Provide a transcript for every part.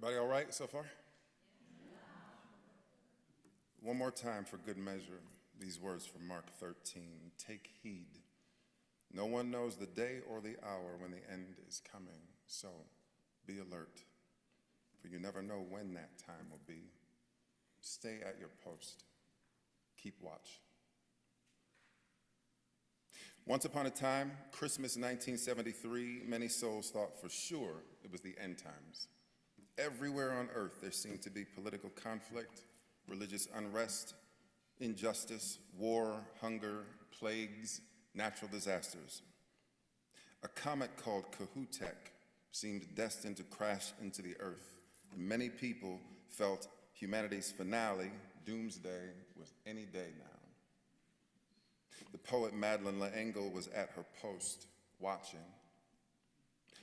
Everybody all right so far? One more time for good measure, these words from Mark 13. Take heed. No one knows the day or the hour when the end is coming, so be alert, for you never know when that time will be. Stay at your post. Keep watch. Once upon a time, Christmas 1973, many souls thought for sure it was the end times. Everywhere on earth there seemed to be political conflict, religious unrest, injustice, war, hunger, plagues, natural disasters. A comet called Cahutek seemed destined to crash into the earth. Many people felt humanity's finale, doomsday, was any day now. The poet Madeleine L'Engle was at her post, watching.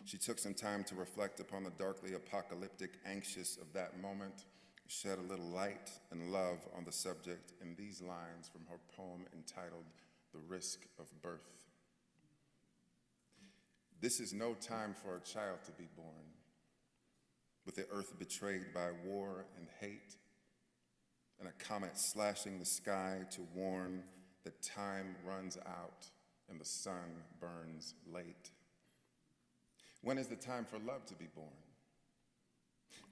She took some time to reflect upon the darkly apocalyptic anxious of that moment, shed a little light and love on the subject in these lines from her poem entitled The Risk of Birth. This is no time for a child to be born, with the earth betrayed by war and hate, and a comet slashing the sky to warn that time runs out and the sun burns late. When is the time for love to be born?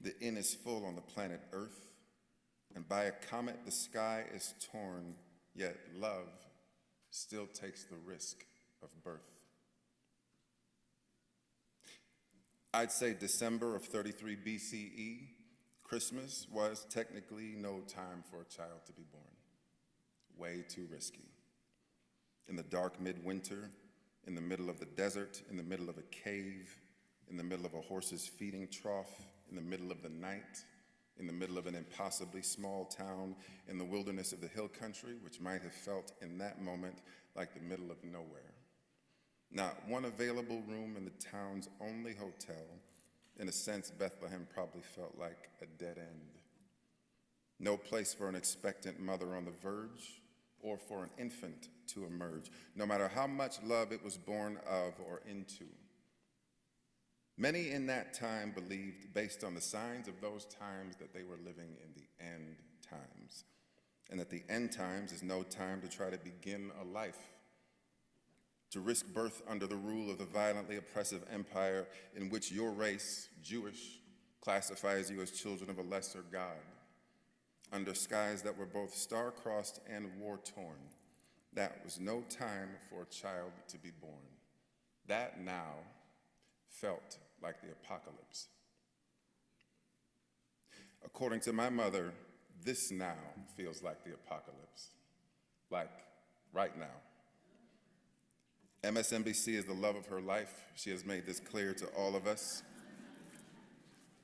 The inn is full on the planet Earth, and by a comet the sky is torn, yet love still takes the risk of birth. I'd say December of 33 BCE, Christmas was technically no time for a child to be born. Way too risky. In the dark midwinter, in the middle of the desert, in the middle of a cave, in the middle of a horse's feeding trough, in the middle of the night, in the middle of an impossibly small town, in the wilderness of the hill country, which might have felt in that moment like the middle of nowhere. Not one available room in the town's only hotel. In a sense, Bethlehem probably felt like a dead end. No place for an expectant mother on the verge, or for an infant to emerge, no matter how much love it was born of or into. Many in that time believed, based on the signs of those times, that they were living in the end times, and that the end times is no time to try to begin a life, to risk birth under the rule of the violently oppressive empire in which your race, Jewish, classifies you as children of a lesser God, under skies that were both star-crossed and war-torn. That was no time for a child to be born. That now felt like the apocalypse. According to my mother, this now feels like the apocalypse, like right now. MSNBC is the love of her life. She has made this clear to all of us.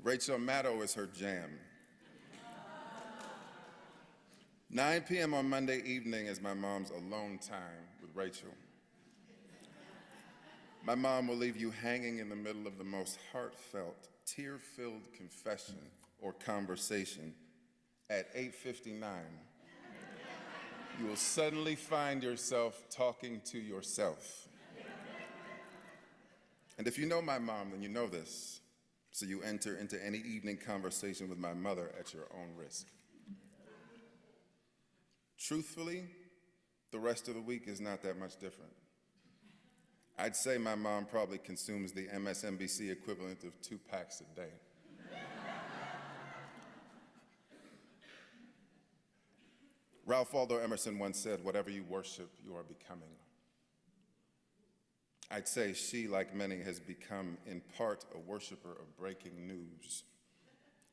Rachel Maddow is her jam. 9 p.m. on Monday evening is my mom's alone time with Rachel. My mom will leave you hanging in the middle of the most heartfelt, tear-filled confession or conversation. At 8:59, you will suddenly find yourself talking to yourself. And if you know my mom, then you know this, so you enter into any evening conversation with my mother at your own risk. Truthfully, the rest of the week is not that much different. I'd say my mom probably consumes the MSNBC equivalent of 2 packs a day. Ralph Waldo Emerson once said, "Whatever you worship, you are becoming." I'd say she, like many, has become in part a worshiper of breaking news,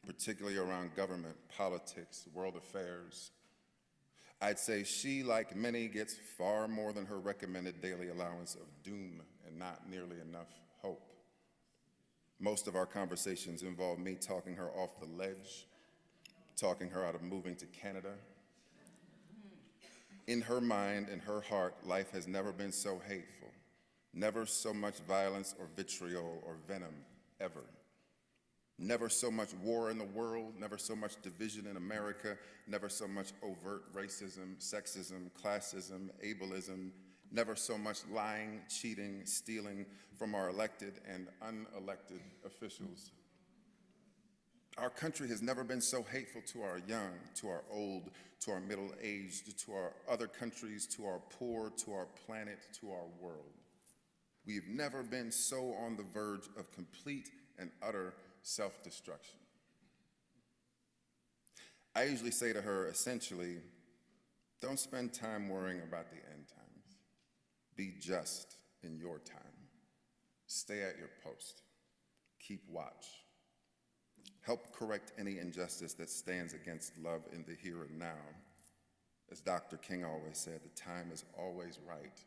particularly around government, politics, world affairs. I'd say she, like many, gets far more than her recommended daily allowance of doom and not nearly enough hope. Most of our conversations involve me talking her off the ledge, talking her out of moving to Canada. In her mind and her heart, life has never been so hateful, never so much violence or vitriol or venom, ever. Never so much war in the world, never so much division in America, never so much overt racism, sexism, classism, ableism, never so much lying, cheating, stealing from our elected and unelected officials. Our country has never been so hateful to our young, to our old, to our middle-aged, to our other countries, to our poor, to our planet, to our world. We've never been so on the verge of complete and utter self-destruction. I usually say to her, essentially, don't spend time worrying about the end times. Be just in your time. Stay at your post. Keep watch. Help correct any injustice that stands against love in the here and now. As Dr. King always said, the time is always right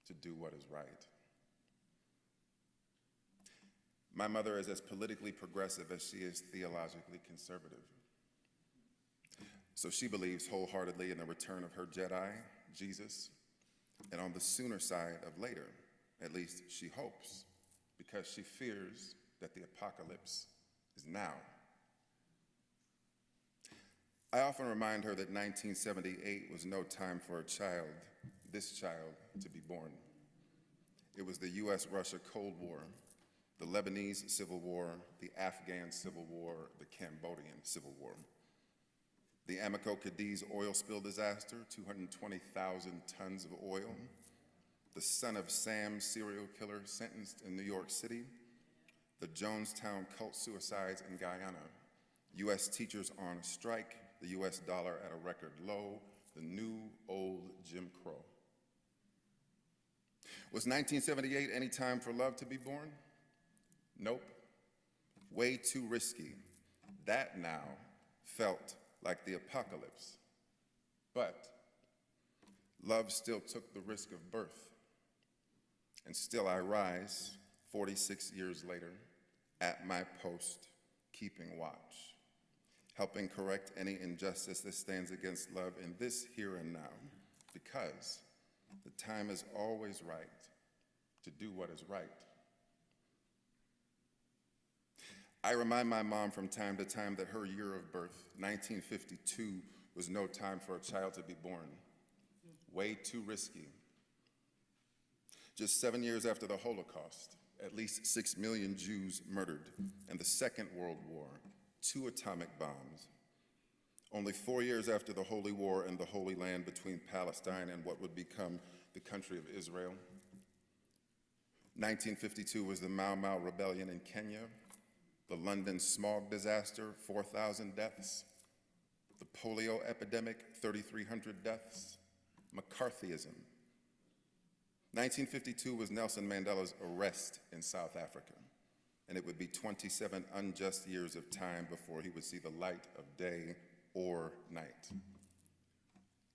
to do what is right. My mother is as politically progressive as she is theologically conservative. So she believes wholeheartedly in the return of her Jedi, Jesus, and on the sooner side of later, at least she hopes, because she fears that the apocalypse is now. I often remind her that 1978 was no time for a child, this child, to be born. It was the US-Russia Cold War, the Lebanese Civil War, the Afghan Civil War, the Cambodian Civil War. The Amoco Cadiz oil spill disaster, 220,000 tons of oil. The son of Sam serial killer sentenced in New York City. The Jonestown cult suicides in Guyana. US teachers on strike. The US dollar at a record low. The new old Jim Crow. Was 1978 any time for love to be born? Nope. Way too risky. That now felt like the apocalypse. But love still took the risk of birth. And still I rise, 46 years later, at my post, keeping watch, helping correct any injustice that stands against love in this here and now, because the time is always right to do what is right. I remind my mom from time to time that her year of birth, 1952, was no time for a child to be born. Way too risky. Just 7 years after the Holocaust, at least 6 million Jews murdered, and the Second World War, 2 atomic bombs. Only 4 years after the Holy War in the Holy Land between Palestine and what would become the country of Israel. 1952 was the Mau Mau Rebellion in Kenya, the London smog disaster, 4,000 deaths, the polio epidemic, 3,300 deaths, McCarthyism. 1952 was Nelson Mandela's arrest in South Africa, and it would be 27 unjust years of time before he would see the light of day or night.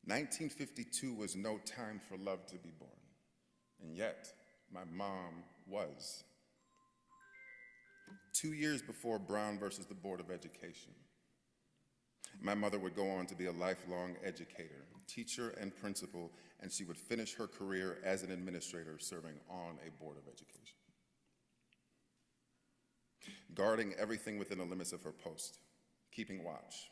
1952 was no time for love to be born, and yet my mom was. 2 years before Brown versus the Board of Education, my mother would go on to be a lifelong educator, teacher and principal, and she would finish her career as an administrator serving on a board of education. Guarding everything within the limits of her post, keeping watch,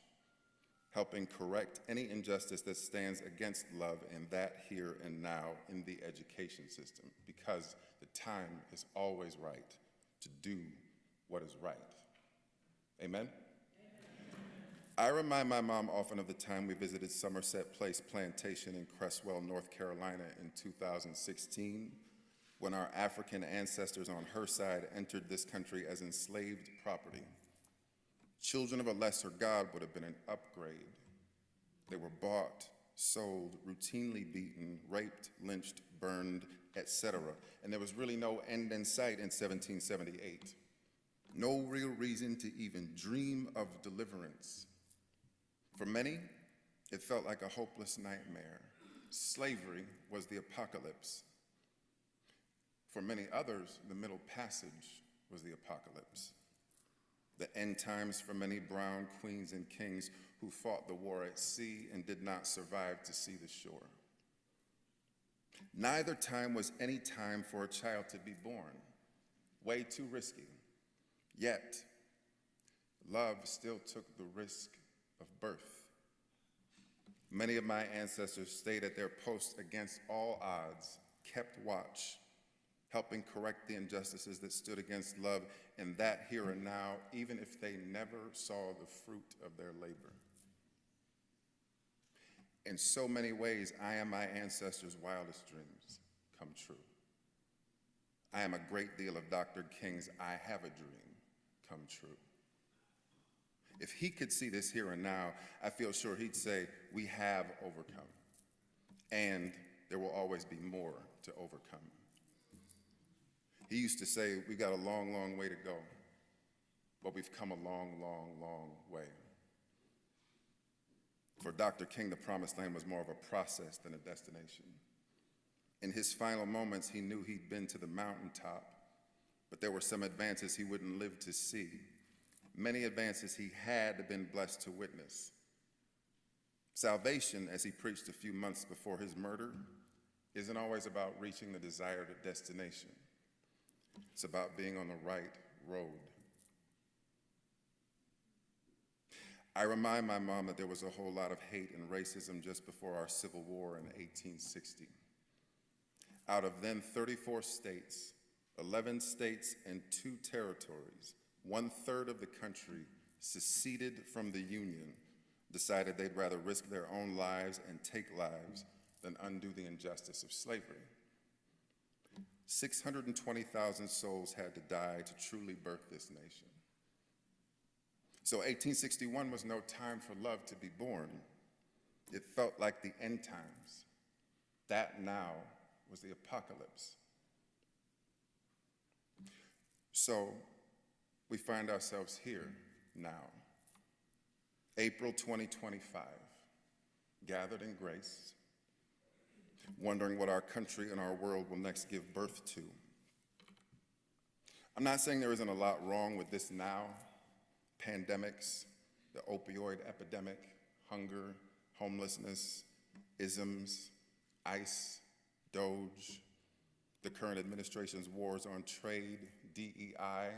helping correct any injustice that stands against love in that here and now in the education system, because the time is always right to do what is right. Amen? I remind my mom often of the time we visited Somerset Place Plantation in Cresswell, North Carolina in 2016, when our African ancestors on her side entered this country as enslaved property. Children of a lesser God would have been an upgrade. They were bought, sold, routinely beaten, raped, lynched, burned, etc. And there was really no end in sight in 1778. No real reason to even dream of deliverance. For many, it felt like a hopeless nightmare. Slavery was the apocalypse. For many others, the Middle Passage was the apocalypse. The end times for many brown queens and kings who fought the war at sea and did not survive to see the shore. Neither time was any time for a child to be born. Way too risky. Yet, love still took the risk of birth. Many of my ancestors stayed at their posts against all odds, kept watch, helping correct the injustices that stood against love in that here and now, even if they never saw the fruit of their labor. In so many ways, I am my ancestors' wildest dreams come true. I am a great deal of Dr. King's I have a dream come true. If he could see this here and now, I feel sure he'd say, we have overcome, and there will always be more to overcome. He used to say, we've got a long, long way to go, but we've come a long, long, long way. For Dr. King, the promised land was more of a process than a destination. In his final moments, he knew he'd been to the mountaintop, but there were some advances he wouldn't live to see. Many advances he had been blessed to witness. Salvation, as he preached a few months before his murder, isn't always about reaching the desired destination. It's about being on the right road. I remind my mom that there was a whole lot of hate and racism just before our Civil War in 1860. Out of then 34 states, 11 states and 2 territories, 1/3 of the country seceded from the Union, decided they'd rather risk their own lives and take lives than undo the injustice of slavery. 620,000 souls had to die to truly birth this nation. So 1861 was no time for love to be born. It felt like the end times. That now was the apocalypse. So we find ourselves here now, April 2025, gathered in grace, wondering what our country and our world will next give birth to. I'm not saying there isn't a lot wrong with this now. Pandemics, the opioid epidemic, hunger, homelessness, isms, ICE, DOGE, the current administration's wars on trade, DEI,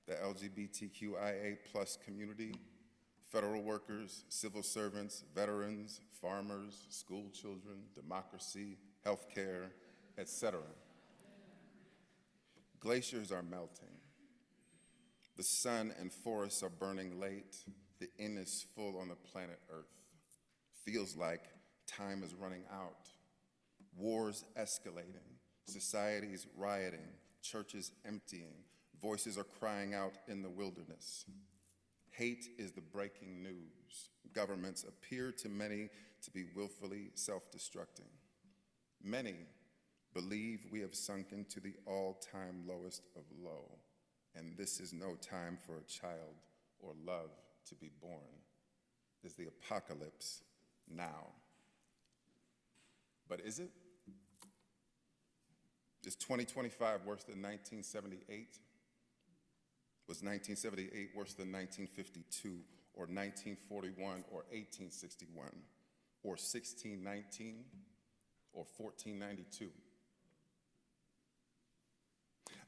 the LGBTQIA+ community, federal workers, civil servants, veterans, farmers, school children, democracy, healthcare, etc. Glaciers are melting. The sun and forests are burning late. The inn is full on the planet Earth. Feels like time is running out. Wars escalating, societies rioting, churches emptying, voices are crying out in the wilderness. Hate is the breaking news. Governments appear to many to be willfully self-destructing. Many believe we have sunk into the all-time lowest of low, and this is no time for a child or love to be born. Is the apocalypse now? But is it? Is 2025 worse than 1978? Was 1978 worse than 1952, or 1941, or 1861, or 1619, or 1492?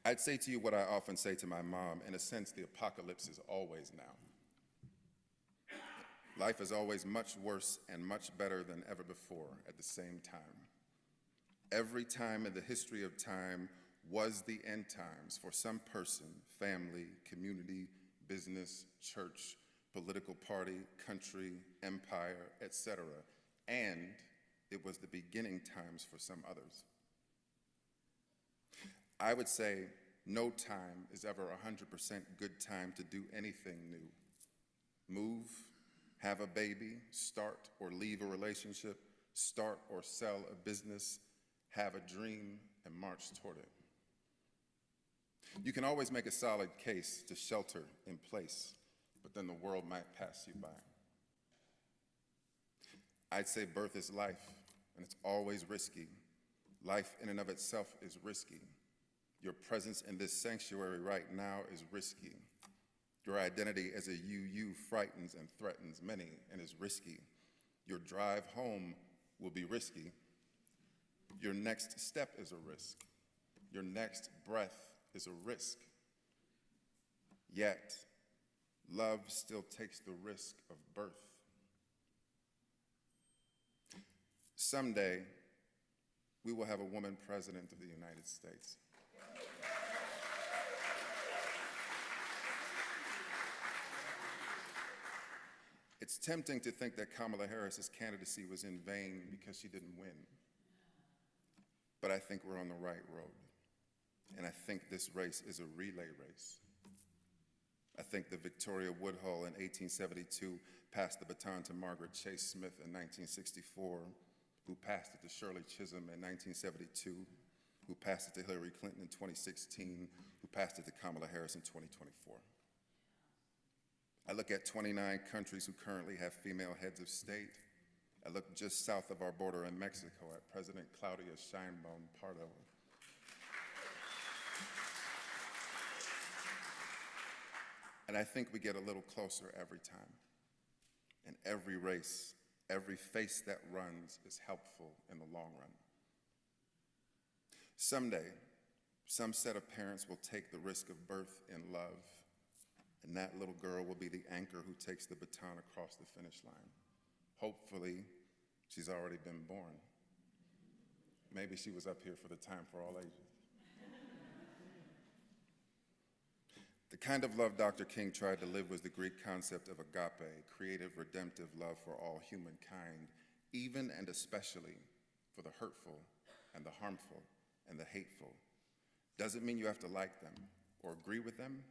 I'd say to you what I often say to my mom: in a sense, the apocalypse is always now. Life is always much worse and much better than ever before at the same time. Every time in the history of time was the end times for some person, family, community, business, church, political party, country, empire, etc. And it was the beginning times for some others. I would say no time is ever 100% good time to do anything new. Move, have a baby, start or leave a relationship, start or sell a business, have a dream, and march toward it. You can always make a solid case to shelter in place, but then the world might pass you by. I'd say birth is life, and it's always risky. Life in and of itself is risky. Your presence in this sanctuary right now is risky. Your identity as a you frightens and threatens many and is risky. Your drive home will be risky. Your next step is a risk. Your next breath is a risk. Yet, love still takes the risk of birth. Someday, we will have a woman president of the United States. It's tempting to think that Kamala Harris's candidacy was in vain because she didn't win. But I think we're on the right road. And I think this race is a relay race. I think that Victoria Woodhull in 1872 passed the baton to Margaret Chase Smith in 1964, who passed it to Shirley Chisholm in 1972, who passed it to Hillary Clinton in 2016, who passed it to Kamala Harris in 2024. I look at 29 countries who currently have female heads of state. I look just south of our border in Mexico at President Claudia Sheinbaum Pardo. And I think we get a little closer every time. In every race, every face that runs is helpful in the long run. Someday, some set of parents will take the risk of birth in love, and that little girl will be the anchor who takes the baton across the finish line. Hopefully, she's already been born. Maybe she was up here for the time for all ages. The kind of love Dr. King tried to live was the Greek concept of agape, creative, redemptive love for all humankind, even and especially for the hurtful and the harmful and the hateful. Doesn't mean you have to like them or agree with them.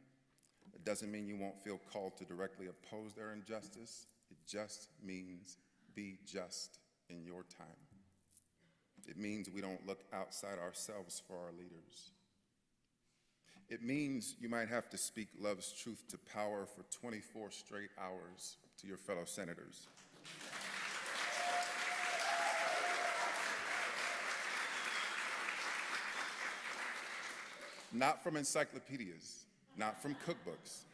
It doesn't mean you won't feel called to directly oppose their injustice. It just means be just in your time. It means we don't look outside ourselves for our leaders. It means you might have to speak love's truth to power for 24 straight hours to your fellow senators. Not from encyclopedias, not from cookbooks,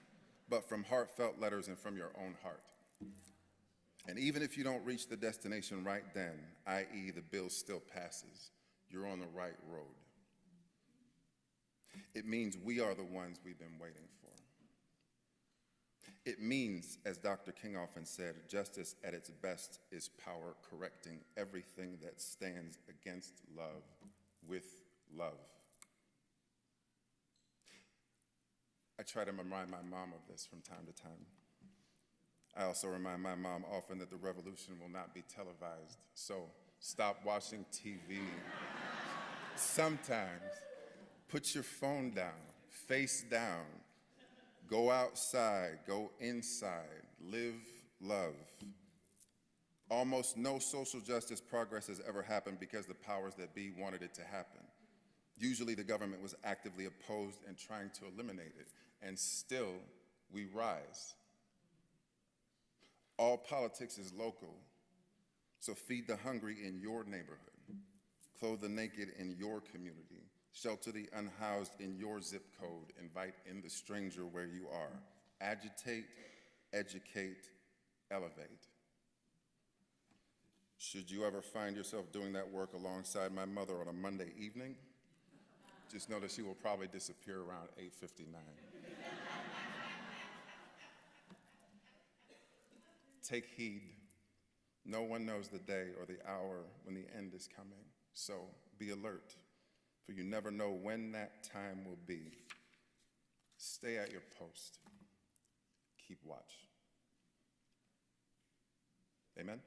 but from heartfelt letters and from your own heart. And even if you don't reach the destination right then, i.e. the bill still passes, you're on the right road. It means we are the ones we've been waiting for. It means, as Dr. King often said, justice at its best is power correcting everything that stands against love with love. I try to remind my mom of this from time to time. I also remind my mom often that the revolution will not be televised, so stop watching TV. Sometimes, put your phone down, face down, go outside, go inside, live love. Almost no social justice progress has ever happened because the powers that be wanted it to happen. Usually the government was actively opposed and trying to eliminate it, and still we rise. All politics is local, so feed the hungry in your neighborhood, clothe the naked in your community, shelter the unhoused in your zip code, invite in the stranger where you are. Agitate, educate, elevate. Should you ever find yourself doing that work alongside my mother on a Monday evening, just know that she will probably disappear around 8:59. Take heed. No one knows the day or the hour when the end is coming, so be alert, for you never know when that time will be. Stay at your post. Keep watch. Amen?